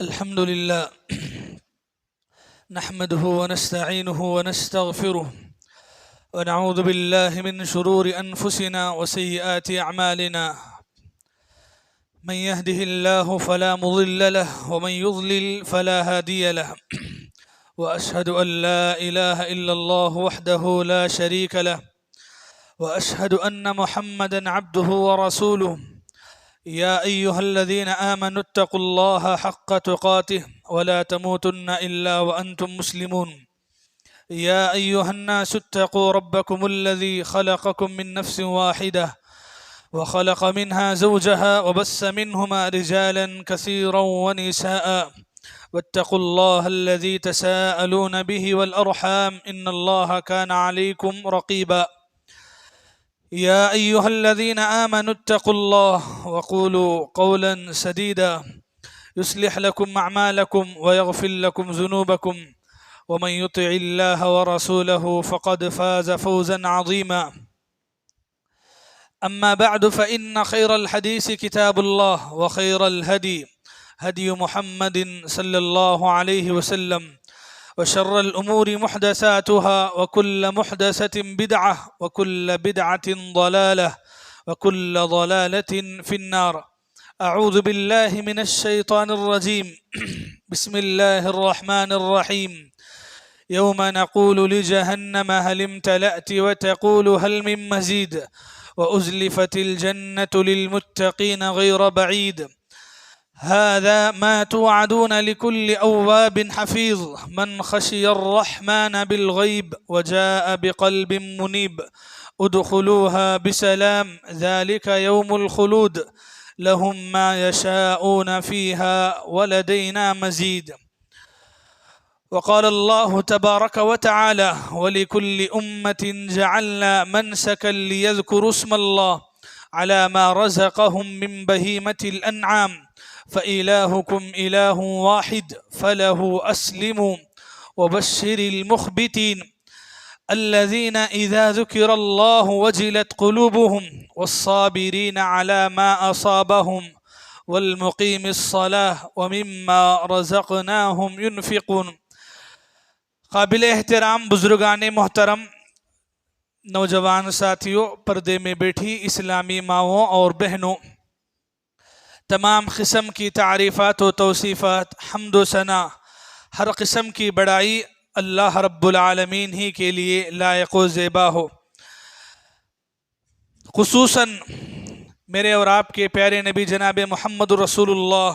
الحمد لله نحمده ونستعينه ونستغفره ونعوذ بالله من شرور أنفسنا وسيئات أعمالنا من يهده الله فلا مضل له ومن يضلل فلا هادي له وأشهد أن لا إله إلا الله وحده لا شريك له وأشهد أن محمدا عبده ورسوله يا أيها الذين آمنوا اتقوا الله حق تقاته ولا تموتن إلا وأنتم مسلمون يا أيها الناس اتقوا ربكم الذي خلقكم من نفس واحدة وخلق منها زوجها وبث منهما رجالا كثيرا ونساء واتقوا الله الذي تساءلون به والأرحام إن الله كان عليكم رقيبا يا أيها الذين آمنوا اتقوا الله وقولوا قولا سديدا يصلح لكم أعمالكم ويغفر لكم ذنوبكم ومن يطع الله ورسوله فقد فاز فوزا عظيما أما بعد فإن خير الحديث كتاب الله وخير الهدي هدي محمد صلى الله عليه وسلم وشر الأمور محدثاتها وكل محدثة بدعة وكل بدعة ضلالة وكل ضلالة في النار أعوذ بالله من الشيطان الرجيم بسم الله الرحمن الرحيم يوم نقول لجهنم هل امتلأت وتقول هل من مزيد وأزلفت الجنة للمتقين غير بعيد هذا ما توعدون لكل أواب حفيظ من خشي الرحمن بالغيب وجاء بقلب منيب ادخلوها بسلام ذلك يوم الخلود لهم ما يشاءون فيها ولدينا مزيد وقال الله تبارك وتعالى ولكل أمة جعلنا منسكا ليذكروا اسم الله على ما رزقهم من بهيمة الأنعام فإلهكم إله واحد فله أسلموا وبشر المخبتين الذين إذا ذكر الله وجلت قلوبهم والصابرين على ما أصابهم والمقيم الصلاة ومما رزقناهم ينفقون. قابل احترام بزرگان محترم، نوجوان ساتھیوں، پردے میں بیٹھی اسلامی ماؤں اور بہنوں، تمام قسم کی تعریفات و توصیفات، حمد و ثنا، ہر قسم کی بڑائی اللہ رب العالمین ہی کے لیے لائق و زیبا ہو۔ خصوصاً میرے اور آپ کے پیارے نبی جناب محمد رسول اللہ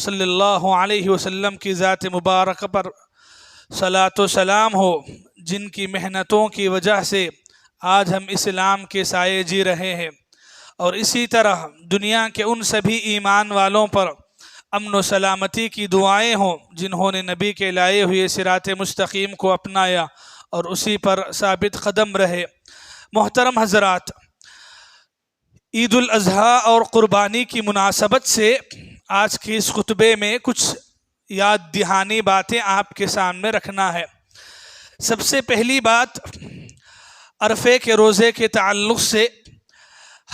صلی اللہ علیہ وسلم کی ذات مبارک پر صلاۃ و سلام ہو، جن کی محنتوں کی وجہ سے آج ہم اسلام کے سائے جی رہے ہیں، اور اسی طرح دنیا کے ان سبھی ایمان والوں پر امن و سلامتی کی دعائیں ہوں جنہوں نے نبی کے لائے ہوئے صراط مستقیم کو اپنایا اور اسی پر ثابت قدم رہے۔ محترم حضرات، عید الاضحیٰ اور قربانی کی مناسبت سے آج کے اس خطبے میں کچھ یاد دہانی باتیں آپ کے سامنے رکھنا ہے۔ سب سے پہلی بات، عرفے کے روزے کے تعلق سے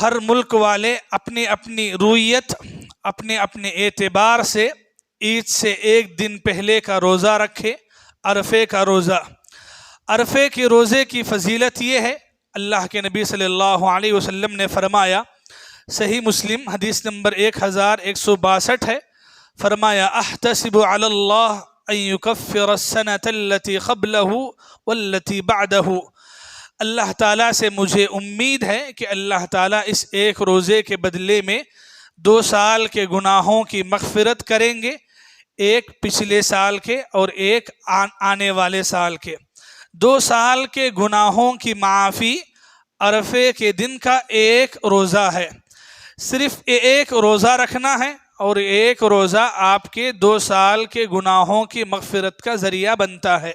ہر ملک والے اپنی اپنی رویت، اپنے اپنے اعتبار سے عید سے ایک دن پہلے کا روزہ رکھے، عرفے کا روزہ۔ عرفے کے روزے کی فضیلت یہ ہے، اللہ کے نبی صلی اللہ علیہ وسلم نے فرمایا، صحیح مسلم حدیث نمبر 1162 ہے، فرمایا احتسب علی اللہ ان یکفر السنة التي قبلہ والتي بعدہ، اللہ تعالیٰ سے مجھے امید ہے کہ اللہ تعالیٰ اس ایک روزے کے بدلے میں 2 سال کے گناہوں کی مغفرت کریں گے، ایک پچھلے سال کے اور ایک آنے والے سال کے۔ 2 سال کے گناہوں کی معافی عرفے کے دن کا ایک روزہ ہے۔ صرف ایک روزہ رکھنا ہے اور ایک روزہ آپ کے 2 سال کے گناہوں کی مغفرت کا ذریعہ بنتا ہے۔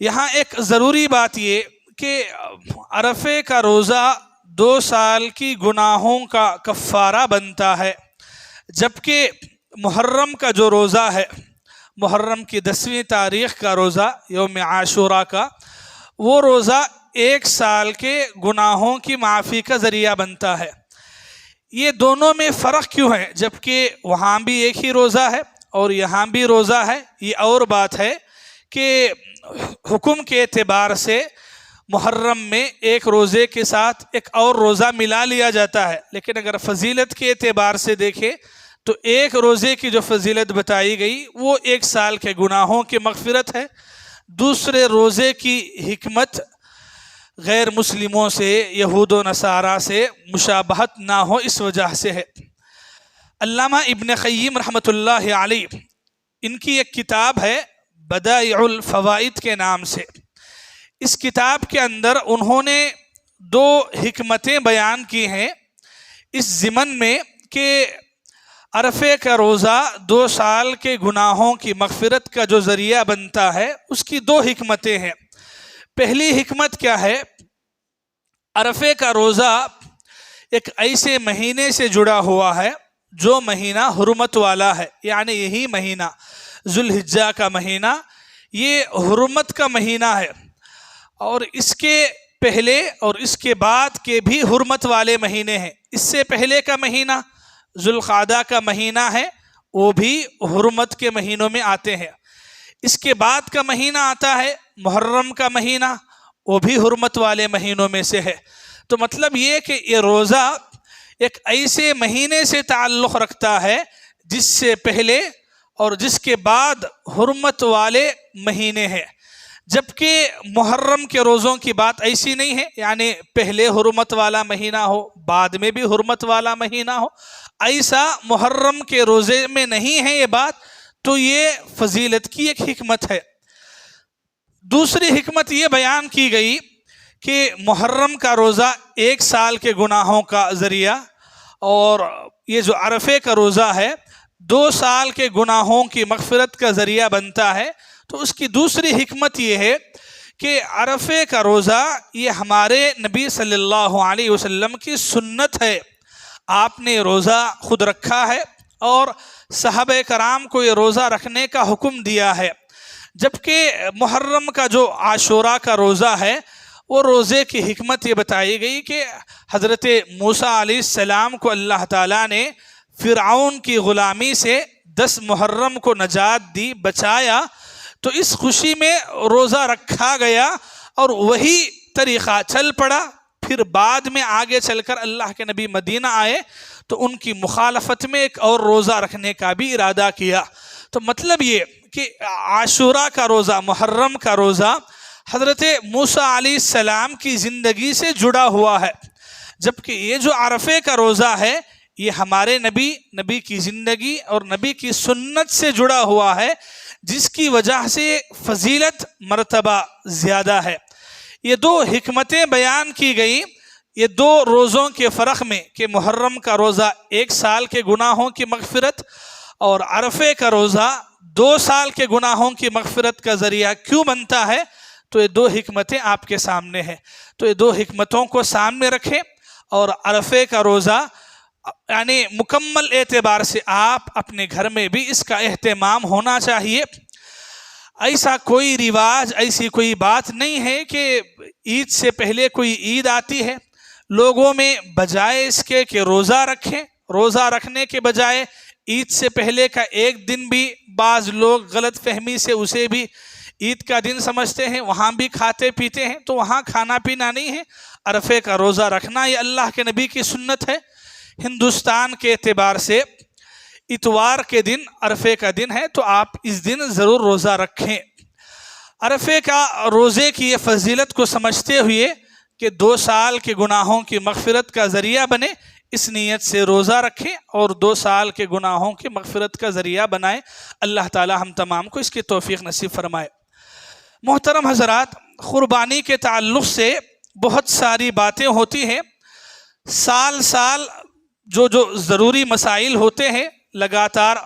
یہاں ایک ضروری بات یہ کہ عرفے کا روزہ 2 سال کی گناہوں کا کفارہ بنتا ہے، جبکہ محرم کا جو روزہ ہے، محرم کی 10ویں تاریخ کا روزہ، یوم عاشوراء کا، وہ روزہ 1 سال کے گناہوں کی معافی کا ذریعہ بنتا ہے۔ یہ دونوں میں فرق کیوں ہے؟ جبکہ وہاں بھی ایک ہی روزہ ہے اور یہاں بھی روزہ ہے، یہ اور بات ہے کہ حکم کے اعتبار سے محرم میں ایک روزے کے ساتھ ایک اور روزہ ملا لیا جاتا ہے، لیکن اگر فضیلت کے اعتبار سے دیکھیں تو ایک روزے کی جو فضیلت بتائی گئی وہ 1 سال کے گناہوں کی مغفرت ہے۔ دوسرے روزے کی حکمت غیر مسلموں سے، یہود و نصارہ سے مشابہت نہ ہو، اس وجہ سے ہے۔ علامہ ابن قیم رحمۃ اللہ علیہ، ان کی ایک کتاب ہے بدائع الفوائد کے نام سے۔ اس کتاب کے اندر انہوں نے 2 حکمتیں بیان کی ہیں اس ضمن میں کہ عرفے کا روزہ 2 سال کے گناہوں کی مغفرت کا جو ذریعہ بنتا ہے، اس کی 2 حکمتیں ہیں۔ پہلی حکمت کیا ہے؟ عرفے کا روزہ ایک ایسے مہینے سے جڑا ہوا ہے جو مہینہ حرمت والا ہے، یعنی یہی مہینہ ذوالحجہ کا مہینہ یہ حرمت کا مہینہ ہے، اور اس کے پہلے اور اس کے بعد کے بھی حرمت والے مہینے ہیں۔ اس سے پہلے کا مہینہ ذوالقعدہ کا مہینہ ہے، وہ بھی حرمت کے مہینوں میں آتے ہیں۔ اس کے بعد کا مہینہ آتا ہے محرم کا مہینہ، وہ بھی حرمت والے مہینوں میں سے ہے۔ تو مطلب یہ کہ یہ روزہ ایک ایسے مہینے سے تعلق رکھتا ہے جس سے پہلے اور جس کے بعد حرمت والے مہینے ہیں، جبکہ محرم کے روزوں کی بات ایسی نہیں ہے، یعنی پہلے حرمت والا مہینہ ہو بعد میں بھی حرمت والا مہینہ ہو، ایسا محرم کے روزے میں نہیں ہے یہ بات، تو یہ فضیلت کی ایک حکمت ہے۔ دوسری حکمت یہ بیان کی گئی کہ محرم کا روزہ 1 سال کے گناہوں کا ذریعہ، اور یہ جو عرفے کا روزہ ہے 2 سال کے گناہوں کی مغفرت کا ذریعہ بنتا ہے۔ تو اس کی دوسری حکمت یہ ہے کہ عرفے کا روزہ یہ ہمارے نبی صلی اللہ علیہ وسلم کی سنت ہے، آپ نے روزہ خود رکھا ہے اور صحابہ کرام کو یہ روزہ رکھنے کا حکم دیا ہے۔ جبکہ محرم کا جو عاشوراء کا روزہ ہے، وہ روزے کی حکمت یہ بتائی گئی کہ حضرت موسیٰ علیہ السلام کو اللہ تعالیٰ نے فرعون کی غلامی سے 10 محرم کو نجات دی، بچایا، تو اس خوشی میں روزہ رکھا گیا اور وہی طریقہ چل پڑا۔ پھر بعد میں آگے چل کر اللہ کے نبی مدینہ آئے تو ان کی مخالفت میں ایک اور روزہ رکھنے کا بھی ارادہ کیا۔ تو مطلب یہ کہ عاشوراء کا روزہ، محرم کا روزہ حضرت موسیٰ علیہ السلام کی زندگی سے جڑا ہوا ہے، جبکہ یہ جو عرفے کا روزہ ہے یہ ہمارے نبی کی زندگی اور نبی کی سنت سے جڑا ہوا ہے، جس کی وجہ سے فضیلت مرتبہ زیادہ ہے۔ یہ 2 حکمتیں بیان کی گئی یہ 2 روزوں کے فرق میں کہ محرم کا روزہ 1 سال کے گناہوں کی مغفرت اور عرفے کا روزہ 2 سال کے گناہوں کی مغفرت کا ذریعہ کیوں بنتا ہے، تو یہ 2 حکمتیں آپ کے سامنے ہیں۔ تو یہ 2 حکمتوں کو سامنے رکھیں، اور عرفے کا روزہ یعنی مکمل اعتبار سے آپ اپنے گھر میں بھی اس کا اہتمام ہونا چاہیے۔ ایسا کوئی رواج، ایسی کوئی بات نہیں ہے کہ عید سے پہلے کوئی عید آتی ہے، لوگوں میں بجائے اس کے کہ روزہ رکھیں، روزہ رکھنے کے بجائے عید سے پہلے کا 1 دن بھی بعض لوگ غلط فہمی سے اسے بھی عید کا دن سمجھتے ہیں، وہاں بھی کھاتے پیتے ہیں، تو وہاں کھانا پینا نہیں ہے۔ عرفے کا روزہ رکھنا یہ اللہ کے نبی کی سنت ہے۔ ہندوستان کے اعتبار سے اتوار کے دن عرفے کا دن ہے، تو آپ اس دن ضرور روزہ رکھیں۔ عرفے کا روزے کی یہ فضیلت کو سمجھتے ہوئے کہ 2 سال کے گناہوں کی مغفرت کا ذریعہ بنے، اس نیت سے روزہ رکھیں اور 2 سال کے گناہوں کی مغفرت کا ذریعہ بنائیں۔ اللہ تعالی ہم تمام کو اس کی توفیق نصیب فرمائے۔ محترم حضرات، قربانی کے تعلق سے بہت ساری باتیں ہوتی ہیں، سال سال جو ضروری مسائل ہوتے ہیں لگاتار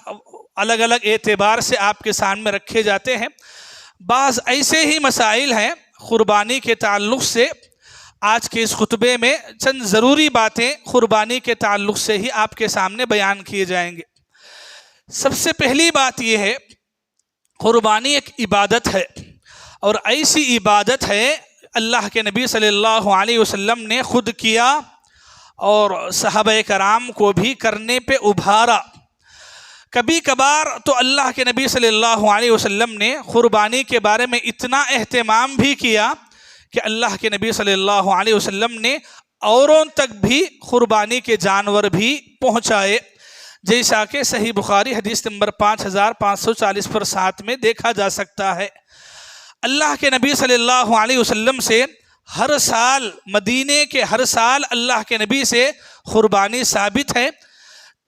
الگ الگ اعتبار سے آپ کے سامنے رکھے جاتے ہیں۔ بعض ایسے ہی مسائل ہیں قربانی کے تعلق سے، آج کے اس خطبے میں چند ضروری باتیں قربانی کے تعلق سے ہی آپ کے سامنے بیان کیے جائیں گے۔ سب سے پہلی بات یہ ہے، قربانی ایک عبادت ہے، اور ایسی عبادت ہے اللہ کے نبی صلی اللہ علیہ وسلم نے خود کیا اور صحابہ کرام کو بھی کرنے پہ ابھارا۔ کبھی کبھار تو اللہ کے نبی صلی اللہ علیہ وسلم نے قربانی کے بارے میں اتنا اہتمام بھی کیا کہ اللہ کے نبی صلی اللہ علیہ وسلم نے اوروں تک بھی قربانی کے جانور بھی پہنچائے، جیسا کہ صحیح بخاری حدیث نمبر 5540 پر 7 میں دیکھا جا سکتا ہے۔ اللہ کے نبی صلی اللہ علیہ وسلم سے ہر سال، مدینے کے ہر سال اللہ کے نبی سے قربانی ثابت ہے۔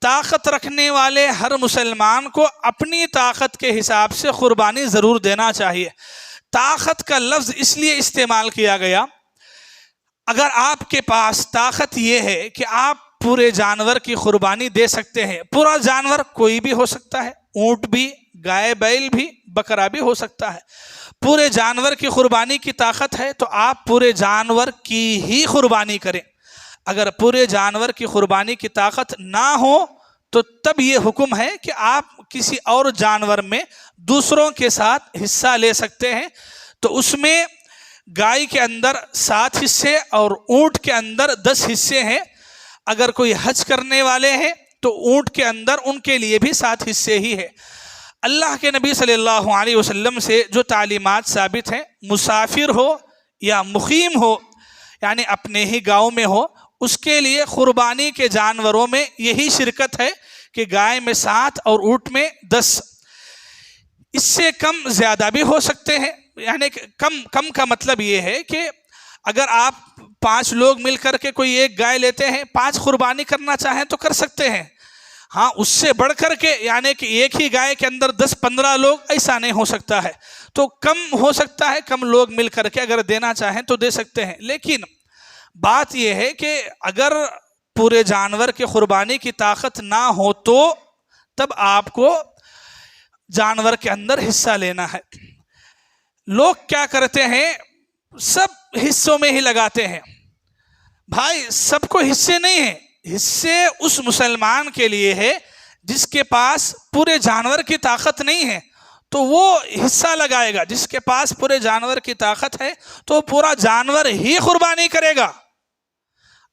طاقت رکھنے والے ہر مسلمان کو اپنی طاقت کے حساب سے قربانی ضرور دینا چاہیے۔ طاقت کا لفظ اس لیے استعمال کیا گیا، اگر آپ کے پاس طاقت یہ ہے کہ آپ پورے جانور کی قربانی دے سکتے ہیں، پورا جانور کوئی بھی ہو سکتا ہے، اونٹ بھی، گائے بیل بھی، بکرا بھی ہو سکتا ہے، پورے جانور کی قربانی کی طاقت ہے تو آپ پورے جانور کی ہی قربانی کریں۔ اگر پورے جانور کی قربانی کی طاقت نہ ہو تو تب یہ حکم ہے کہ آپ کسی اور جانور میں دوسروں کے ساتھ حصہ لے سکتے ہیں۔ تو اس میں گائے کے اندر 7 حصے اور اونٹ کے اندر 10 حصے ہیں۔ اگر کوئی حج کرنے والے ہیں تو اونٹ کے اندر ان کے لیے بھی 7 حصے ہی ہے۔ اللہ کے نبی صلی اللہ علیہ وسلم سے جو تعلیمات ثابت ہیں، مسافر ہو یا مقیم ہو، یعنی اپنے ہی گاؤں میں ہو، اس کے لیے قربانی کے جانوروں میں یہی شرکت ہے کہ گائے میں 7 اور اونٹ میں 10۔ اس سے کم زیادہ بھی ہو سکتے ہیں، یعنی کم کا مطلب یہ ہے کہ اگر آپ 5 لوگ مل کر کے کوئی ایک گائے لیتے ہیں، 5 قربانی کرنا چاہیں تو کر سکتے ہیں۔ ہاں، اس سے بڑھ کر کے یعنی کہ ایک ہی گائے کے اندر 10-15 لوگ، ایسا نہیں ہو سکتا ہے۔ تو کم ہو سکتا ہے، کم لوگ مل کر کے اگر دینا چاہیں تو دے سکتے ہیں۔ لیکن بات یہ ہے کہ اگر پورے جانور کی قربانی کی طاقت نہ ہو تو تب آپ کو جانور کے اندر حصہ لینا ہے۔ لوگ کیا کرتے ہیں، سب حصوں میں ہی لگاتے ہیں۔ بھائی، سب کو حصے نہیں ہیں، حصے اس مسلمان کے لیے ہے جس کے پاس پورے جانور کی طاقت نہیں ہے تو وہ حصہ لگائے گا۔ جس کے پاس پورے جانور کی طاقت ہے تو پورا جانور ہی قربانی کرے گا۔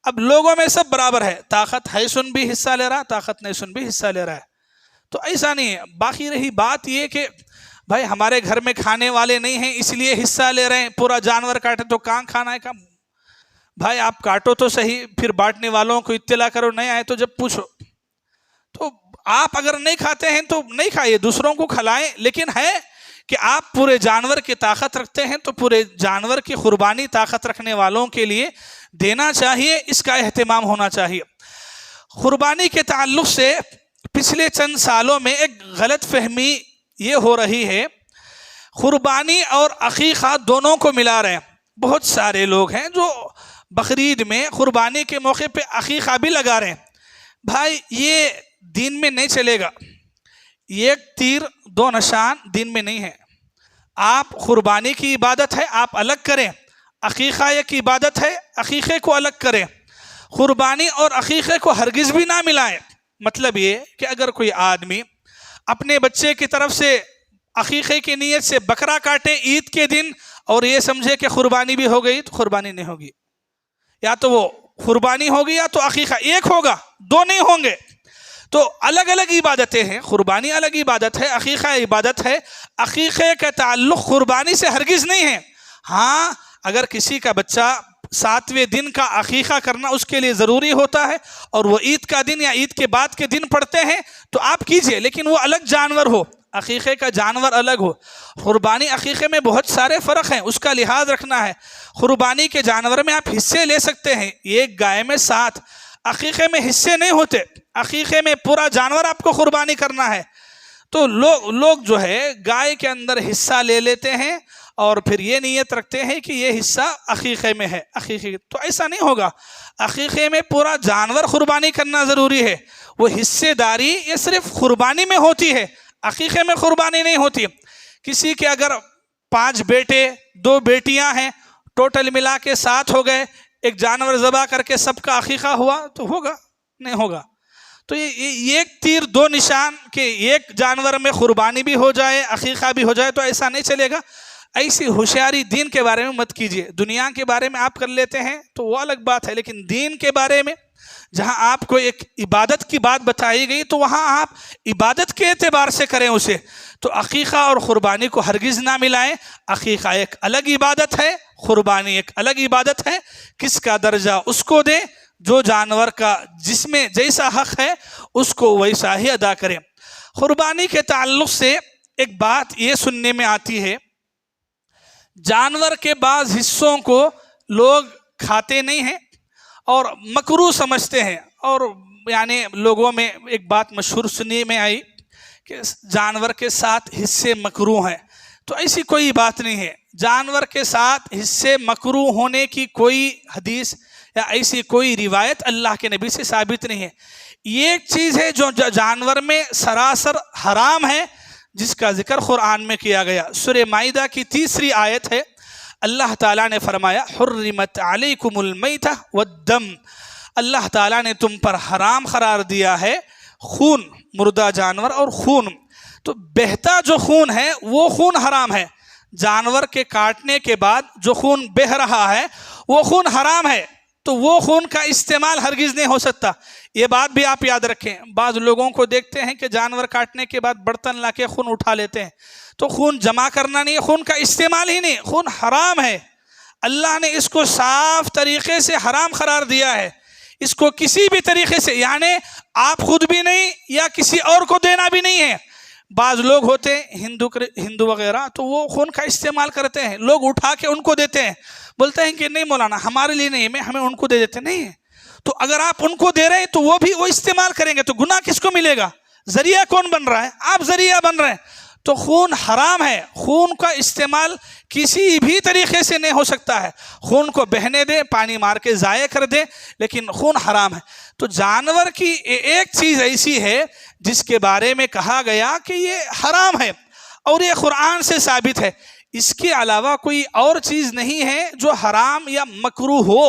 اب لوگوں میں سب برابر ہے، طاقت ہے سن بھی حصہ لے رہا ہے، طاقت نہیں سن بھی حصہ لے رہا ہے، تو ایسا نہیں ہے۔ باقی رہی بات یہ کہ بھائی ہمارے گھر میں کھانے والے نہیں ہیں اس لیے حصہ لے رہے ہیں، پورا جانور کاٹے تو کہاں کھانا ہے کم؟ بھائی آپ کاٹو تو صحیح، پھر بانٹنے والوں کو اطلاع کرو، نہیں آئے تو جب پوچھو۔ تو آپ اگر نہیں کھاتے ہیں تو نہیں کھائیے، دوسروں کو کھلائیں، لیکن ہے کہ آپ پورے جانور کی طاقت رکھتے ہیں تو پورے جانور کی قربانی طاقت رکھنے والوں کے لیے دینا چاہیے، اس کا اہتمام ہونا چاہیے۔ قربانی کے تعلق سے پچھلے چند سالوں میں ایک غلط فہمی یہ ہو رہی ہے، قربانی اور عقیقہ دونوں کو ملا رہے ہیں۔ بہت سارے لوگ ہیں جو بقرعید میں قربانی کے موقع پہ عقیقہ بھی لگا رہے ہیں۔ بھائی یہ دین میں نہیں چلے گا، ایک تیر دو نشان دین میں نہیں ہے۔ آپ قربانی کی عبادت ہے آپ الگ کریں، عقیقہ ایک عبادت ہے، عقیقے کو الگ کریں۔ قربانی اور عقیقے کو ہرگز بھی نہ ملائیں۔ مطلب یہ کہ اگر کوئی آدمی اپنے بچے کی طرف سے عقیقے کی نیت سے بکرا کاٹے عید کے دن اور یہ سمجھے کہ قربانی بھی ہو گئی تو قربانی نہیں ہوگی، یا تو وہ قربانی ہوگی یا تو عقیقہ، ایک ہوگا، دو نہیں ہوں گے۔ تو الگ الگ عبادتیں ہیں، قربانی الگ عبادت ہے، عقیقہ عبادت ہے۔ عقیقے کا تعلق قربانی سے ہرگز نہیں ہے۔ ہاں، اگر کسی کا بچہ 7ویں دن کا عقیقہ کرنا اس کے لیے ضروری ہوتا ہے اور وہ عید کا دن یا عید کے بعد کے دن پڑتے ہیں تو آپ کیجئے، لیکن وہ الگ جانور ہو، عقیقے کا جانور الگ ہو۔ قربانی عقیقے میں بہت سارے فرق ہیں، اس کا لحاظ رکھنا ہے۔ قربانی کے جانور میں آپ حصے لے سکتے ہیں، ایک گائے میں 7، عقیقے میں حصے نہیں ہوتے، عقیقے میں پورا جانور آپ کو قربانی کرنا ہے۔ تو لوگ جو ہے گائے کے اندر حصہ لے لیتے ہیں اور پھر یہ نیت رکھتے ہیں کہ یہ حصہ عقیقے میں ہے، عقیقے، تو ایسا نہیں ہوگا۔ عقیقے میں پورا جانور قربانی کرنا ضروری ہے، وہ حصے داری یہ صرف قربانی میں ہوتی ہے، عقیقے میں قربانی نہیں ہوتی۔ کسی کے اگر 5 بیٹے 2 بیٹیاں ہیں، ٹوٹل ملا کے 7 ہو گئے، ایک جانور ذبح کر کے سب کا عقیقہ ہوا تو ہوگا؟ نہیں ہوگا۔ تو یہ ایک تیر دو نشان کہ ایک جانور میں قربانی بھی ہو جائے عقیقہ بھی ہو جائے تو ایسا نہیں چلے گا۔ ایسی ہوشیاری دین کے بارے میں مت کیجیے۔ دنیا کے بارے میں آپ کر لیتے ہیں تو وہ الگ بات ہے، لیکن دین کے بارے میں جہاں آپ کو ایک عبادت کی بات بتائی گئی تو وہاں آپ عبادت کے اعتبار سے کریں اسے. تو عقیقہ اور قربانی کو ہرگز نہ ملائیں. عقیقہ ایک الگ عبادت ہے، قربانی ایک الگ عبادت ہے. کس کا درجہ اس کو دیں جو جانور کا جس میں جیسا حق ہے اس کو ویسا ہی ادا کریں. قربانی کے تعلق سے ایک بات یہ سننے میں آتی ہے، جانور کے بعض حصوں کو لوگ کھاتے نہیں ہیں اور مکروہ سمجھتے ہیں. اور یعنی لوگوں میں ایک بات مشہور سننے میں آئی کہ جانور کے 7 حصے مکروہ ہیں. تو ایسی کوئی بات نہیں ہے. جانور کے 7 حصے مکروہ ہونے کی کوئی حدیث یا ایسی کوئی روایت اللہ کے نبی سے ثابت نہیں ہے. یہ ایک چیز ہے جو جانور میں سراسر حرام ہے، جس کا ذکر قرآن میں کیا گیا. سورہ مائدہ کی 3 آیت ہے. اللہ تعالیٰ نے فرمایا حرمت علیکم المیتہ والدم. اللہ تعالیٰ نے تم پر حرام قرار دیا ہے خون، مردہ جانور اور خون. تو بہتا جو خون ہے وہ خون حرام ہے. جانور کے کاٹنے کے بعد جو خون بہہ رہا ہے وہ خون حرام ہے. تو وہ خون کا استعمال ہرگز نہیں ہو سکتا. یہ بات بھی آپ یاد رکھیں. بعض لوگوں کو دیکھتے ہیں کہ جانور کاٹنے کے بعد برتن لا کے خون اٹھا لیتے ہیں. تو خون جمع کرنا نہیں ہے، خون کا استعمال ہی نہیں. خون حرام ہے. اللہ نے اس کو صاف طریقے سے حرام قرار دیا ہے. اس کو کسی بھی طریقے سے، یعنی آپ خود بھی نہیں یا کسی اور کو دینا بھی نہیں ہے. بعض لوگ ہوتے ہیں ہندو وغیرہ، تو وہ خون کا استعمال کرتے ہیں. لوگ اٹھا کے ان کو دیتے ہیں، بولتے ہیں کہ نہیں مولانا ہمارے لیے نہیں ہے، ہمیں ان کو دے دیتے نہیں ہے. تو اگر آپ ان کو دے رہے ہیں تو وہ بھی وہ استعمال کریں گے، تو گناہ کس کو ملے گا؟ ذریعہ کون بن رہا ہے؟ آپ ذریعہ بن رہے ہیں. تو خون حرام ہے. خون کا استعمال کسی بھی طریقے سے نہیں ہو سکتا ہے. خون کو بہنے دے، پانی مار کے ضائع کر دے، لیکن خون حرام ہے. تو جانور کی ایک چیز ایسی ہے جس کے بارے میں کہا گیا کہ یہ حرام ہے اور یہ قرآن سے ثابت ہے. اس کے علاوہ کوئی اور چیز نہیں ہے جو حرام یا مکروہ ہو.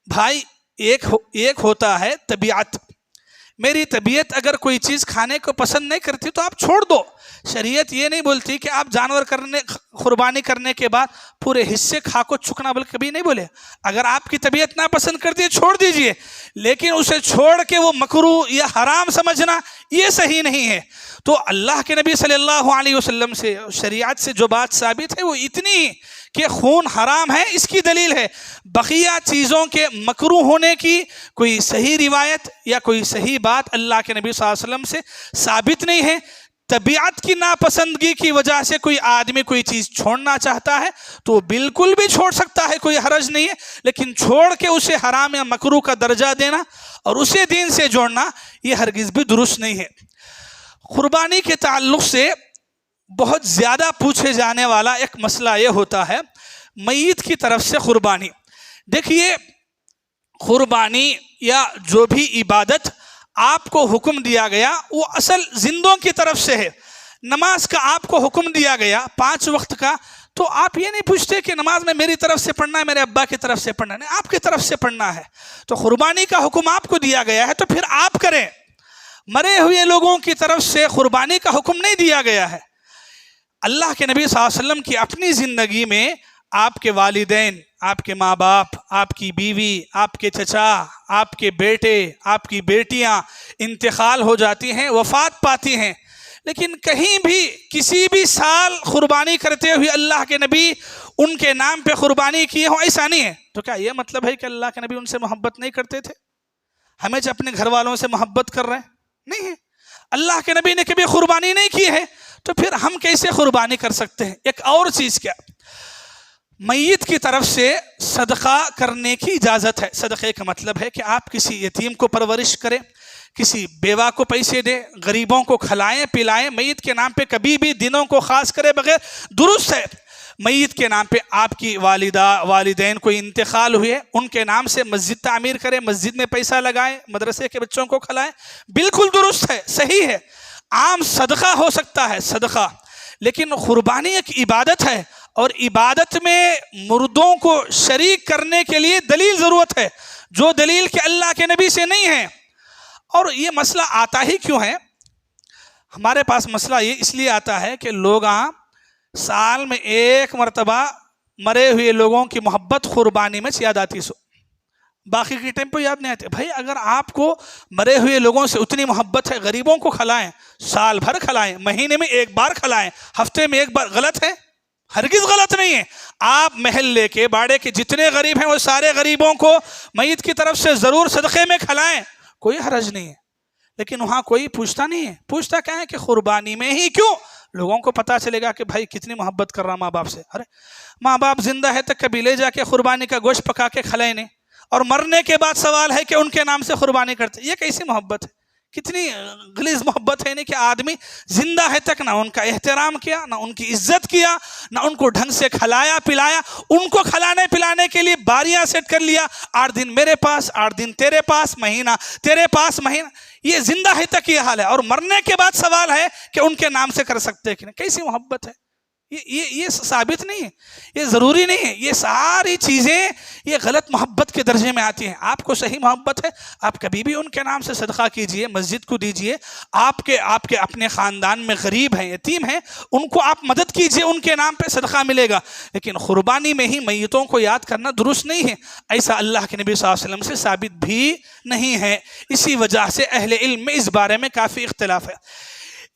بھائی ایک ہوتا ہے طبیعت. میری طبیعت اگر کوئی چیز کھانے کو پسند نہیں کرتی تو آپ چھوڑ دو. شریعت یہ نہیں بولتی کہ آپ جانور قربانی کرنے کے بعد پورے حصے کھا کو چکنا، بلکہ کبھی نہیں بولے. اگر آپ کی طبیعت ناپسند کرتی ہے چھوڑ دیجئے، لیکن اسے چھوڑ کے وہ مکروہ یا حرام سمجھنا یہ صحیح نہیں ہے. تو اللہ کے نبی صلی اللہ علیہ وسلم سے شریعت سے جو بات ثابت ہے وہ اتنی کہ خون حرام ہے، اس کی دلیل ہے. بقیہ چیزوں کے مکروہ ہونے کی کوئی صحیح روایت یا کوئی صحیح بات اللہ کے نبی صلی اللہ علیہ وسلم سے ثابت نہیں ہے. طبیعت کی ناپسندگی کی وجہ سے کوئی آدمی کوئی چیز چھوڑنا چاہتا ہے تو بالکل بھی چھوڑ سکتا ہے، کوئی حرج نہیں ہے. لیکن چھوڑ کے اسے حرام یا مکروہ کا درجہ دینا اور اسے دین سے جوڑنا یہ ہرگز بھی درست نہیں ہے. قربانی کے تعلق سے بہت زیادہ پوچھے جانے والا ایک مسئلہ یہ ہوتا ہے میت کی طرف سے قربانی. دیکھیے قربانی یا جو بھی عبادت آپ کو حکم دیا گیا وہ اصل زندوں کی طرف سے ہے. نماز کا آپ کو حکم دیا گیا 5 وقت کا، تو آپ یہ نہیں پوچھتے کہ نماز میں میری طرف سے پڑھنا ہے، میرے ابا کی طرف سے پڑھنا ہے، نہیں، آپ کی طرف سے پڑھنا ہے. تو قربانی کا حکم آپ کو دیا گیا ہے تو پھر آپ کریں. مرے ہوئے لوگوں کی طرف سے قربانی کا حکم نہیں دیا گیا ہے. اللہ کے نبی صلی اللہ علیہ وسلم کی اپنی زندگی میں آپ کے والدین، آپ کے ماں باپ، آپ کی بیوی، آپ کے چچا، آپ کے بیٹے، آپ کی بیٹیاں انتقال ہو جاتی ہیں، وفات پاتی ہیں. لیکن کہیں بھی کسی بھی سال قربانی کرتے ہوئے اللہ کے نبی ان کے نام پہ قربانی کیے ہوں، ایسا نہیں ہے. تو کیا یہ مطلب ہے کہ اللہ کے نبی ان سے محبت نہیں کرتے تھے؟ ہمیں جو اپنے گھر والوں سے محبت کر رہے ہیں؟ نہیں ہے. اللہ کے نبی نے کبھی قربانی نہیں کی ہے تو پھر ہم کیسے قربانی کر سکتے ہیں؟ ایک اور چیز کیا، میت کی طرف سے صدقہ کرنے کی اجازت ہے. صدقے کا مطلب ہے کہ آپ کسی یتیم کو پرورش کریں، کسی بیوہ کو پیسے دیں، غریبوں کو کھلائیں پلائیں. میت کے نام پہ کبھی بھی دنوں کو خاص کرے بغیر درست ہے. میت کے نام پہ آپ کی والدہ والدین کوئی انتقال ہوئے، ان کے نام سے مسجد تعمیر کریں، مسجد میں پیسہ لگائیں، مدرسے کے بچوں کو کھلائیں، بالکل درست ہے، صحیح ہے. عام صدقہ ہو سکتا ہے صدقہ، لیکن قربانی ایک عبادت ہے اور عبادت میں مردوں کو شریک کرنے کے لیے دلیل ضرورت ہے، جو دلیل کہ اللہ کے نبی سے نہیں ہے. اور یہ مسئلہ آتا ہی کیوں ہے ہمارے پاس؟ مسئلہ یہ اس لیے آتا ہے کہ لوگ سال میں 1 مرتبہ مرے ہوئے لوگوں کی محبت قربانی میں یاد آتی سو. باقی کے ٹائم پہ یاد نہیں آتے. بھائی اگر آپ کو مرے ہوئے لوگوں سے اتنی محبت ہے، غریبوں کو کھلائیں، سال بھر کھلائیں، مہینے میں ایک بار کھلائیں، ہفتے میں ایک بار. غلط ہے؟ ہرگز غلط نہیں ہے. آپ محلے کے باڑے کے جتنے غریب ہیں وہ سارے غریبوں کو میت کی طرف سے ضرور صدقے میں کھلائیں، کوئی حرج نہیں ہے. لیکن وہاں کوئی پوچھتا نہیں ہے. پوچھتا کیا ہے کہ قربانی میں ہی کیوں؟ لوگوں کو پتا چلے گا کہ بھائی کتنی محبت کر رہا ماں باپ سے. ارے ماں باپ زندہ ہے تو کبھی لے جا کے قربانی کا گوشت پکا کے کھلائے نہیں، اور مرنے کے بعد سوال ہے کہ ان کے نام سے قربانی کرتے. یہ کیسی محبت ہے؟ کتنی غلیظ محبت ہے. نہیں کہ آدمی زندہ ہے تک نہ ان کا احترام کیا، نہ ان کی عزت کیا، نہ ان کو ڈھنگ سے کھلایا پلایا. ان کو کھلانے پلانے کے لیے باریاں سیٹ کر لیا، 8 دن میرے پاس، 8 دن تیرے پاس، مہینہ تیرے پاس، مہینہ. یہ زندہ ہے تک یہ حال ہے، اور مرنے کے بعد سوال ہے کہ ان کے نام سے کر سکتے کہ نہیں. کیسی محبت ہے؟ یہ ثابت نہیں ہے، یہ ضروری نہیں ہے. یہ ساری چیزیں یہ غلط محبت کے درجے میں آتی ہیں. آپ کو صحیح محبت ہے، آپ کبھی بھی ان کے نام سے صدقہ کیجئے، مسجد کو دیجئے. آپ کے اپنے خاندان میں غریب ہیں، یتیم ہیں، ان کو آپ مدد کیجئے، ان کے نام پہ صدقہ ملے گا. لیکن قربانی میں ہی میتوں کو یاد کرنا درست نہیں ہے. ایسا اللہ کے نبی صلی اللہ علیہ وسلم سے ثابت بھی نہیں ہے. اسی وجہ سے اہل علم میں اس بارے میں کافی اختلاف ہے.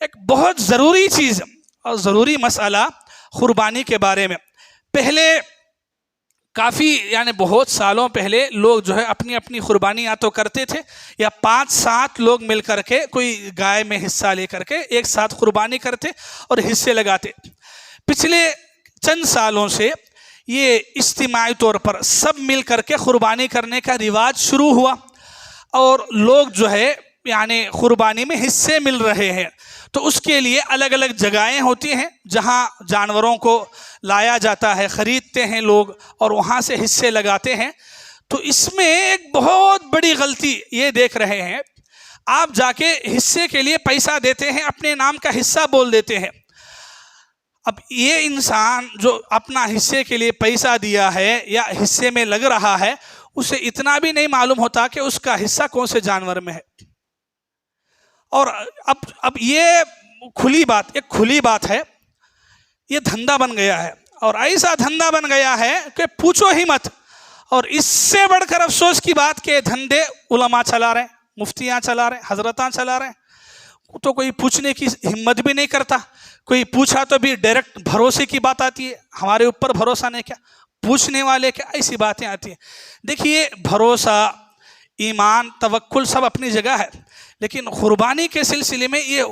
ایک بہت ضروری چیز اور ضروری مسئلہ قربانی کے بارے میں. پہلے کافی بہت سالوں پہلے لوگ جو ہے اپنی اپنی قربانی یا تو کرتے تھے، یا 5-7 لوگ مل کر کے کوئی گائے میں حصہ لے کر کے ایک ساتھ قربانی کرتے اور حصے لگاتے. پچھلے چند سالوں سے یہ اجتماعی طور پر سب مل کر کے قربانی کرنے کا رواج شروع ہوا، اور لوگ جو ہے قربانی میں حصے مل رہے ہیں. تو اس کے لیے الگ الگ جگہیں ہوتی ہیں جہاں جانوروں کو لایا جاتا ہے، خریدتے ہیں لوگ اور وہاں سے حصے لگاتے ہیں. تو اس میں ایک بہت بڑی غلطی یہ دیکھ رہے ہیں، آپ جا کے حصے کے لیے پیسہ دیتے ہیں، اپنے نام کا حصہ بول دیتے ہیں. اب یہ انسان جو اپنا حصے کے لیے پیسہ دیا ہے یا حصے میں لگ رہا ہے، اسے اتنا بھی نہیں معلوم ہوتا کہ اس کا حصہ کون سے جانور میں ہے. اور اب یہ ایک کھلی بات ہے، یہ دھندا بن گیا ہے، اور ایسا دھندا بن گیا ہے کہ پوچھو ہی مت. اور اس سے بڑھ کر افسوس کی بات کہ دھندے علماء چلا رہے ہیں، مفتیاں چلا رہے ہیں، حضرتاں چلا رہے ہیں. تو کوئی پوچھنے کی ہمت بھی نہیں کرتا. کوئی پوچھا تو بھی ڈائریکٹ بھروسے کی بات آتی ہے، ہمارے اوپر بھروسہ نہیں کیا، پوچھنے والے کیا، ایسی باتیں آتی ہیں. دیکھیے بھروسہ، ایمان، توکل سب اپنی جگہ ہے، لیکن قربانی کے سلسلے میں یہ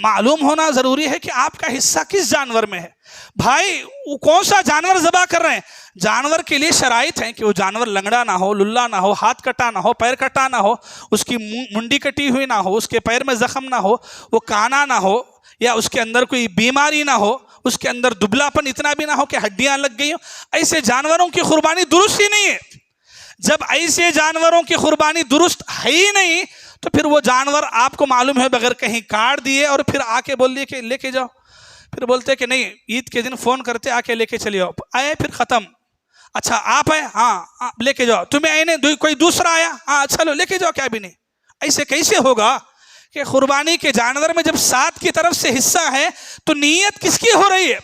معلوم ہونا ضروری ہے کہ آپ کا حصہ کس جانور میں ہے. بھائی وہ کون سا جانور ذبح کر رہے ہیں؟ جانور کے لیے شرائط ہیں کہ وہ جانور لنگڑا نہ ہو، للا نہ ہو، ہاتھ کٹا نہ ہو، پیر کٹا نہ ہو، اس کی منڈی کٹی ہوئی نہ ہو، اس کے پیر میں زخم نہ ہو، وہ کانا نہ ہو، یا اس کے اندر کوئی بیماری نہ ہو، اس کے اندر دبلا پن اتنا بھی نہ ہو کہ ہڈیاں لگ گئی ہوں. ایسے جانوروں کی قربانی درست ہی نہیں ہے. جب ایسے جانوروں کی قربانی درست ہے ہی نہیں تو پھر وہ جانور آپ کو معلوم ہے بغیر کہیں کاٹ دیے اور پھر آ کے بول دیے کہ لے کے جاؤ. پھر بولتے کہ نہیں، عید کے دن فون کرتے آ کے لے کے چلے جاؤ. آئے پھر ختم. اچھا آپ ہیں؟ ہاں لے کے جاؤ. تمہیں آئے نہیں، کوئی دوسرا آیا؟ ہاں چلو لے کے جاؤ، کیا بھی نہیں. ایسے کیسے ہوگا کہ قربانی کے جانور میں جب 7 کی طرف سے حصہ ہے تو نیت کس کی ہو رہی ہے؟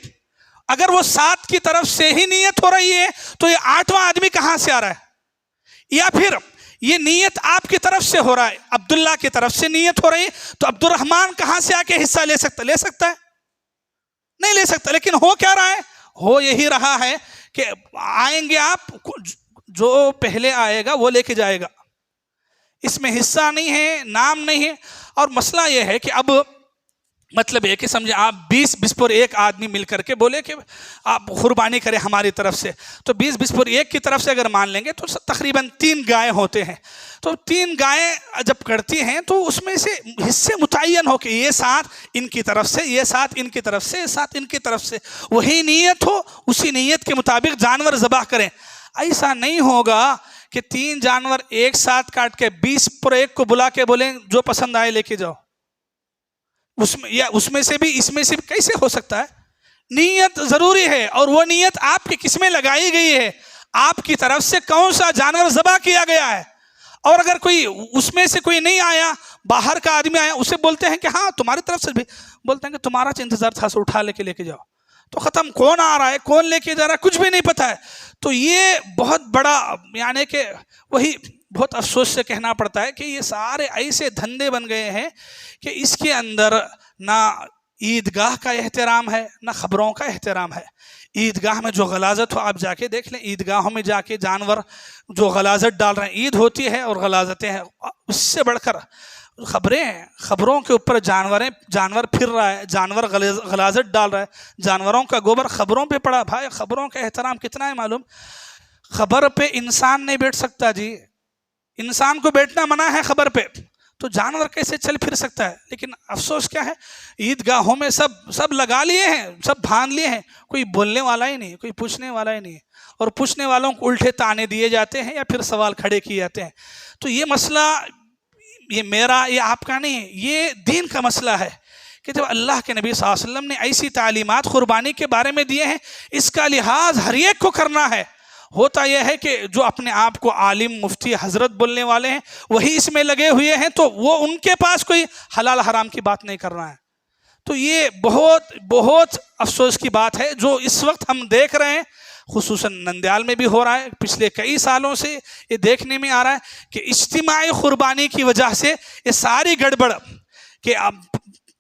اگر وہ 7 کی طرف سے ہی نیت ہو رہی ہے تو یہ 8واں آدمی کہاں سے آ رہا ہے؟ یا پھر یہ نیت آپ کی طرف سے ہو رہا ہے، عبداللہ کی طرف سے نیت ہو رہی ہے، تو عبد الرحمن کہاں سے آ کے حصہ لے سکتا ہے؟ نہیں لے سکتا. لیکن ہو کیا رہا ہے؟ ہو یہی رہا ہے کہ آئیں گے آپ، جو پہلے آئے گا وہ لے کے جائے گا. اس میں حصہ نہیں ہے، نام نہیں ہے. اور مسئلہ یہ ہے کہ اب مطلب یہ کہ سمجھے آپ 20 پر 1 آدمی مل کر کے بولے کہ آپ قربانی کریں ہماری طرف سے، تو 20 پر 1 کی طرف سے اگر مان لیں گے تو تقریباً 3 گائے ہوتے ہیں. تو 3 گائیں جب کرتی ہیں تو اس میں سے حصے متعین ہو کہ یہ 7 ان کی طرف سے، یہ 7 ان کی طرف سے، یہ 7 ان کی طرف سے، وہی نیت ہو، اسی نیت کے مطابق جانور ذبح کریں. ایسا نہیں ہوگا کہ 3 جانور ایک ساتھ کاٹ کے 20 پر 1 کو بلا کے بولیں جو پسند آئے لے کے جاؤ. اس میں سے بھی اس میں سے بھی کیسے ہو سکتا ہے؟ نیت ضروری ہے، اور وہ نیت آپ کی کس میں لگائی گئی ہے؟ آپ کی طرف سے کون سا جانور ذبح کیا گیا ہے؟ اور اگر کوئی اس میں سے کوئی نہیں آیا، باہر کا آدمی آیا، اسے بولتے ہیں کہ ہاں تمہاری طرف سے بھی، بولتے ہیں کہ تمہارا انتظار تھا، سو اٹھا لے کے جاؤ. تو ختم. کون آ رہا ہے، کون لے کے جا رہا ہے، کچھ بھی نہیں پتا ہے. تو یہ بہت بڑا کہ وہی بہت افسوس سے کہنا پڑتا ہے کہ یہ سارے ایسے دھندے بن گئے ہیں کہ اس کے اندر نہ عیدگاہ کا احترام ہے نہ خبروں کا احترام ہے. عیدگاہ میں جو غلاظت ہو آپ جا کے دیکھ لیں، عیدگاہوں میں جا کے جانور جو غلاظت ڈال رہے ہیں، عید ہوتی ہے اور غلاظتیں ہیں، اس سے بڑھ کر خبریں ہیں. خبروں کے اوپر جانور پھر رہا ہے، جانور غلاظت ڈال رہا ہے، جانوروں کا گوبر خبروں پہ پڑا. بھائی خبروں کا احترام کتنا ہے معلوم؟ خبر پہ انسان نہیں بیٹھ سکتا جی، انسان کو بیٹھنا منع ہے خبر پہ، تو جانور کیسے چل پھر سکتا ہے؟ لیکن افسوس کیا ہے، عیدگاہوں میں سب لگا لیے ہیں، سب باندھ لیے ہیں، کوئی بولنے والا ہی نہیں، کوئی پوچھنے والا ہی نہیں، اور پوچھنے والوں کو الٹے تانے دیے جاتے ہیں یا پھر سوال کھڑے کیے جاتے ہیں. تو یہ مسئلہ یہ میرا یہ آپ کا نہیں ہے، یہ دین کا مسئلہ ہے کہ جب اللہ کے نبی صلی اللہ علیہ وسلم نے ایسی تعلیمات قربانی کے بارے میں دیے ہیں، اس کا لحاظ ہر ایک کو کرنا ہے. ہوتا یہ ہے کہ جو اپنے آپ کو عالم مفتی حضرت بولنے والے ہیں وہی اس میں لگے ہوئے ہیں، تو وہ ان کے پاس کوئی حلال حرام کی بات نہیں کر رہا ہے. تو یہ بہت بہت افسوس کی بات ہے جو اس وقت ہم دیکھ رہے ہیں، خصوصاً نندیال میں بھی ہو رہا ہے. پچھلے کئی سالوں سے یہ دیکھنے میں آ رہا ہے کہ اجتماعی قربانی کی وجہ سے یہ ساری گڑبڑ کہ اب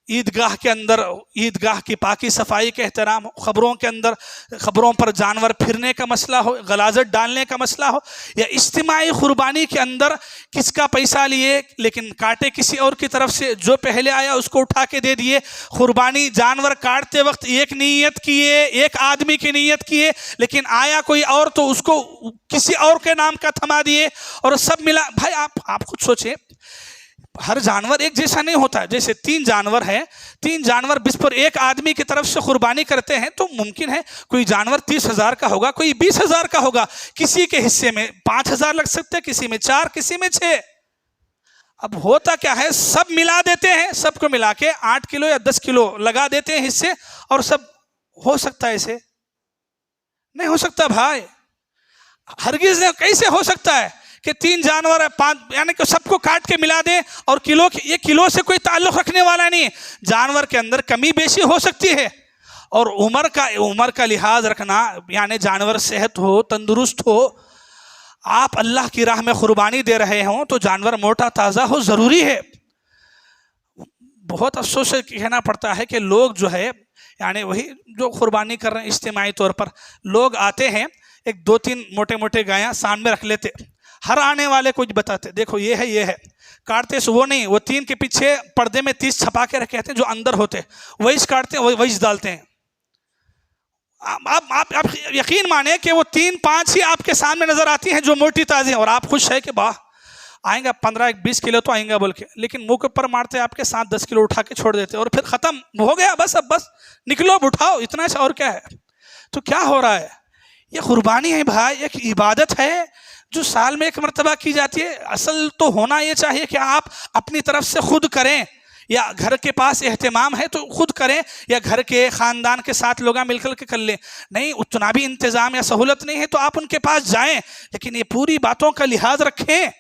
عیدگاہ کے اندر عیدگاہ کی پاکی صفائی کا احترام ہو، خبروں کے اندر خبروں پر جانور پھرنے کا مسئلہ ہو، غلاظت ڈالنے کا مسئلہ ہو، یا اجتماعی قربانی کے اندر کس کا پیسہ لیے لیکن کاٹے کسی اور کی طرف سے، جو پہلے آیا اس کو اٹھا کے دے دیے. قربانی جانور کاٹتے وقت ایک نیت کیے، ایک آدمی کی نیت کیے، لیکن آیا کوئی اور تو اس کو کسی اور کے نام کا تھما دیے اور سب ملا. بھائی آپ خود سوچیں، ہر جانور ایک جیسا نہیں ہوتا ہے. جیسے 3 جانور ہیں، 3 جانور بس پر ایک آدمی کی طرف سے قربانی کرتے ہیں تو ممکن ہے کوئی جانور 30,000 کا ہوگا، کوئی 20,000 کا ہوگا، کسی کے حصے میں 5,000 لگ سکتے، کسی میں 4، کسی میں 6. اب ہوتا کیا ہے، سب ملا دیتے ہیں، سب کو ملا کے 8 کلو یا 10 کلو لگا دیتے ہیں حصے، اور سب ہو سکتا ہے. ایسے نہیں ہو سکتا بھائی، ہرگز نہیں. کیسے ہو سکتا ہے کہ 3 جانور ہے، 5 یعنی کہ سب کو کاٹ کے ملا دیں اور یہ کلو سے کوئی تعلق رکھنے والا نہیں ہے. جانور کے اندر کمی بیشی ہو سکتی ہے، اور عمر کا لحاظ رکھنا، یعنی جانور صحت ہو، تندرست ہو. آپ اللہ کی راہ میں قربانی دے رہے ہوں تو جانور موٹا تازہ ہو، ضروری ہے. بہت افسوس سے کہنا پڑتا ہے کہ لوگ جو ہے، یعنی وہی جو قربانی کر رہے ہیں اجتماعی طور پر، لوگ آتے ہیں 1-2-3 موٹے گایاں سامنے رکھ لیتے، ہر آنے والے کو بتاتے دیکھو یہ ہے. کاٹتے سے وہ نہیں، وہ 3 کے پیچھے پردے میں 30 چھپا کے رکھے ہیں جو اندر ہوتے، وہی کاٹتے ہیں، وہی ڈالتے ہیں. آپ یقین مانیں کہ وہ 3-5 ہی آپ کے سامنے نظر آتی ہیں جو موٹی تازی ہیں، اور آپ خوش ہے کہ باہ آئیں گا 15-20 کلو تو آئیں گا بول کے، لیکن منہ کے اوپر مارتے آپ کے ساتھ 10 کلو اٹھا کے چھوڑ دیتے، اور پھر ختم ہو گیا، بس اب بس نکلو اٹھاؤ، اتنا اور کیا ہے. تو کیا ہو رہا ہے؟ یہ قربانی ہے بھائی، ایک عبادت ہے جو سال میں 1 مرتبہ کی جاتی ہے. اصل تو ہونا یہ چاہیے کہ آپ اپنی طرف سے خود کریں، یا گھر کے پاس اہتمام ہے تو خود کریں، یا گھر کے خاندان کے ساتھ لوگ مل کر کر لیں. نہیں اتنا بھی انتظام یا سہولت نہیں ہے تو آپ ان کے پاس جائیں، لیکن یہ پوری باتوں کا لحاظ رکھیں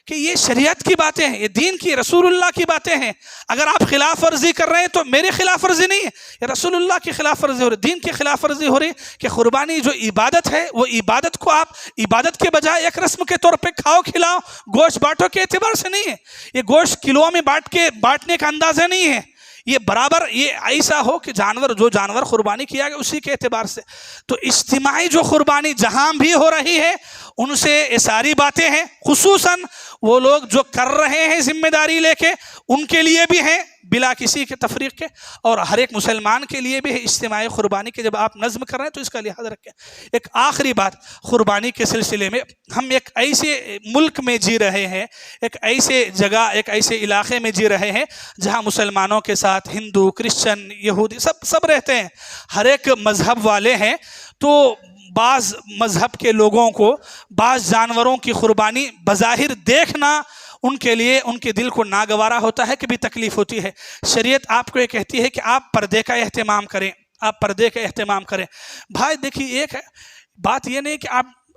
کہ یہ شریعت کی باتیں ہیں، یہ دین کی، رسول اللہ کی باتیں ہیں. اگر آپ خلاف ورزی کر رہے ہیں تو میرے خلاف ورزی نہیں ہے، یہ رسول اللہ کی خلاف ورزی ہو رہی، دین کی خلاف ورزی ہو رہی. کہ قربانی جو عبادت ہے، وہ عبادت کو آپ عبادت کے بجائے ایک رسم کے طور پہ کھاؤ کھلاؤ، گوشت بانٹو کے اعتبار سے نہیں ہے. یہ گوشت کلوں میں بانٹنے کا اندازہ نہیں ہے. یہ برابر یہ ایسا ہو کہ جو جانور قربانی کیا گیا اسی کے اعتبار سے. تو اجتماعی جو قربانی جہاں بھی ہو رہی ہے ان سے یہ ساری باتیں ہیں، خصوصاً وہ لوگ جو کر رہے ہیں ذمہ داری لے کے، ان کے لیے بھی ہیں بلا کسی کے تفریق کے، اور ہر ایک مسلمان کے لیے بھی ہے اجتماعی قربانی کے. جب آپ نظم کر رہے ہیں تو اس کا لحاظ رکھیں. ایک آخری بات قربانی کے سلسلے میں، ہم ایک ایسے ملک میں جی رہے ہیں، ایک ایسے جگہ، ایک ایسے علاقے میں جی رہے ہیں جہاں مسلمانوں کے ساتھ ہندو، کرسچن، یہودی سب رہتے ہیں، ہر ایک مذہب والے ہیں. تو بعض مذہب کے لوگوں کو بعض جانوروں کی قربانی بظاہر دیکھنا ان کے لیے ان کے دل کو ناگوارا ہوتا ہے، کبھی تکلیف ہوتی ہے. شریعت آپ کو یہ کہتی ہے کہ آپ پردے کا اہتمام کریں، آپ پردے کا اہتمام کریں. بھائی دیکھیے، ایک بات یہ نہیں کہ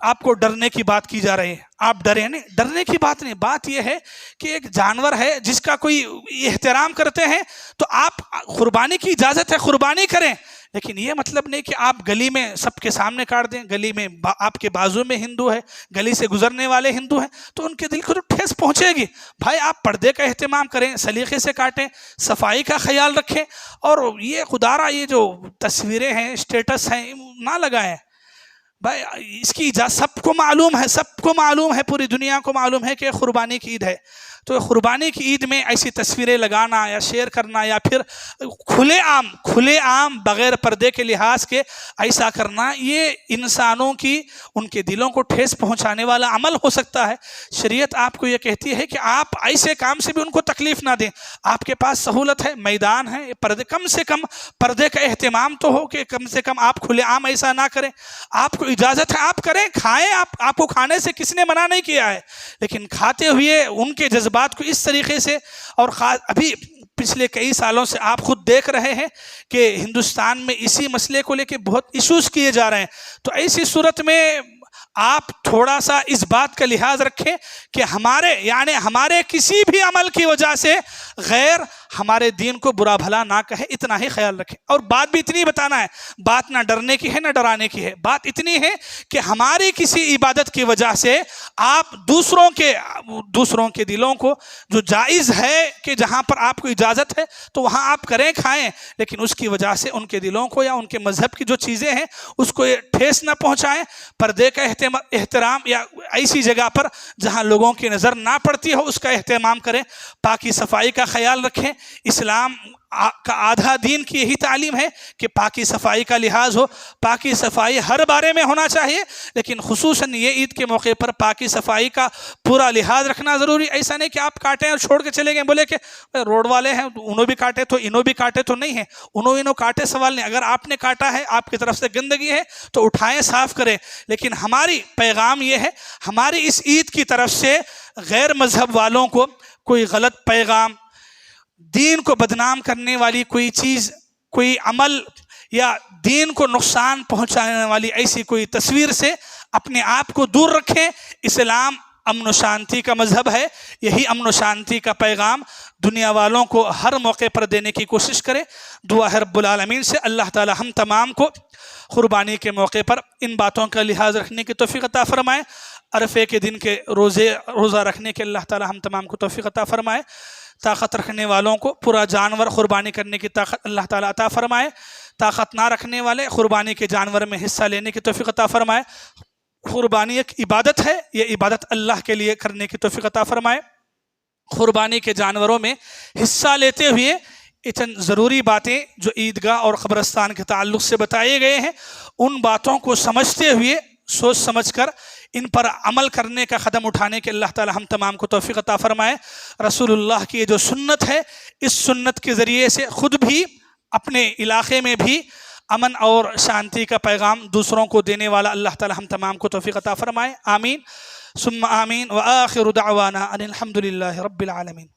آپ کو ڈرنے کی بات کی جا رہی ہے، آپ ڈریں نہیں، ڈرنے کی بات نہیں. بات یہ ہے کہ ایک جانور ہے جس کا کوئی احترام کرتے ہیں تو آپ قربانی کی اجازت ہے، قربانی کریں، لیکن یہ مطلب نہیں کہ آپ گلی میں سب کے سامنے کاٹ دیں، گلی میں آپ کے بازو میں ہندو ہے، گلی سے گزرنے والے ہندو ہیں تو ان کے دل کو تو ٹھیس پہنچے گی۔ بھائی آپ پردے کا اہتمام کریں، سلیقے سے کاٹیں، صفائی کا خیال رکھیں، اور یہ خدارہ یہ جو تصویریں ہیں، اسٹیٹس ہیں، نہ لگائیں۔ بھائی اس کی اجازت سب کو معلوم ہے، سب کو معلوم ہے، پوری دنیا کو معلوم ہے کہ قربانی کی عید ہے، تو قربانی کی عید میں ایسی تصویریں لگانا یا شیئر کرنا یا پھر کھلے عام بغیر پردے کے لحاظ کے ایسا کرنا، یہ انسانوں کی ان کے دلوں کو ٹھیس پہنچانے والا عمل ہو سکتا ہے۔ شریعت آپ کو یہ کہتی ہے کہ آپ ایسے کام سے بھی ان کو تکلیف نہ دیں۔ آپ کے پاس سہولت ہے، میدان ہے، پردے کم سے کم پردے کا اہتمام تو ہو کہ کم سے کم آپ کھلے عام ایسا نہ کریں۔ آپ کو اجازت ہے آپ کریں، کھائیں، آپ کو کھانے سے کسی نے منع نہیں کیا ہے، لیکن کھاتے ہوئے ان کے جذبات کو اس طریقے سے، اور ابھی پچھلے کئی سالوں سے آپ خود دیکھ رہے ہیں کہ ہندوستان میں اسی مسئلے کو لے کے بہت ایشوز کیے جا رہے ہیں، تو ایسی صورت میں آپ تھوڑا سا اس بات کا لحاظ رکھیں کہ ہمارے کسی بھی عمل کی وجہ سے غیر ہمارے دین کو برا بھلا نہ کہے، اتنا ہی خیال رکھیں۔ اور بات بھی اتنی بتانا ہے، بات نہ ڈرنے کی ہے نہ ڈرانے کی ہے، بات اتنی ہے کہ ہماری کسی عبادت کی وجہ سے آپ دوسروں کے دلوں کو، جو جائز ہے کہ جہاں پر آپ کو اجازت ہے تو وہاں آپ کریں، کھائیں، لیکن اس کی وجہ سے ان کے دلوں کو یا ان کے مذہب کی جو چیزیں ہیں اس کو ٹھیس نہ پہنچائیں۔ پردے کا احترام یا ایسی جگہ پر جہاں لوگوں کی نظر نہ پڑتی ہو اس کا اہتمام کریں، پاکی صفائی کا خیال رکھیں۔ اسلام کا آدھا دین کی یہی تعلیم ہے کہ پاکی صفائی کا لحاظ ہو، پاکی صفائی ہر بارے میں ہونا چاہیے، لیکن خصوصاً یہ عید کے موقع پر پاکی صفائی کا پورا لحاظ رکھنا ضروری۔ ایسا نہیں کہ آپ کاٹیں اور چھوڑ کے چلے گئے، بولے کہ روڈ والے ہیں انہوں بھی کاٹے تو انہوں بھی کاٹے، تو نہیں ہے، انہوں کاٹے سوال نہیں۔ اگر آپ نے کاٹا ہے، آپ کی طرف سے گندگی ہے تو اٹھائیں، صاف کریں، لیکن ہماری پیغام یہ ہے، ہماری اس عید کی طرف سے غیر مذہب والوں کو کوئی غلط پیغام، دین کو بدنام کرنے والی کوئی چیز، کوئی عمل یا دین کو نقصان پہنچانے والی ایسی کوئی تصویر سے اپنے آپ کو دور رکھیں۔ اسلام امن و شانتی کا مذہب ہے، یہی امن و شانتی کا پیغام دنیا والوں کو ہر موقع پر دینے کی کوشش کرے۔ دعا ہے رب العالمین سے اللہ تعالی ہم تمام کو قربانی کے موقع پر ان باتوں کا لحاظ رکھنے کی توفیق عطا فرمائے، عرفے کے دن کے روزہ رکھنے کے اللہ تعالی ہم تمام کو توفیق عطا فرمائے، طاقت رکھنے والوں کو پورا جانور قربانی کرنے کی طاقت اللہ تعالی عطا فرمائے، طاقت نہ رکھنے والے قربانی کے جانور میں حصہ لینے کی توفیق عطا فرمائے۔ قربانی ایک عبادت ہے، یہ عبادت اللہ کے لیے کرنے کی توفیق عطا فرمائے۔ قربانی کے جانوروں میں حصہ لیتے ہوئے اتن ضروری باتیں جو عیدگاہ اور قبرستان کے تعلق سے بتائے گئے ہیں، ان باتوں کو سمجھتے ہوئے سوچ سمجھ کر ان پر عمل کرنے کا قدم اٹھانے کے اللہ تعالی ہم تمام کو توفیق عطا فرمائے۔ رسول اللہ کی یہ جو سنت ہے، اس سنت کے ذریعے سے خود بھی اپنے علاقے میں بھی امن اور شانتی کا پیغام دوسروں کو دینے والا اللہ تعالی ہم تمام کو توفیق عطا فرمائے۔ آمین ثم آمین، وآخر دعوانا ان الحمد للہ رب العالمین۔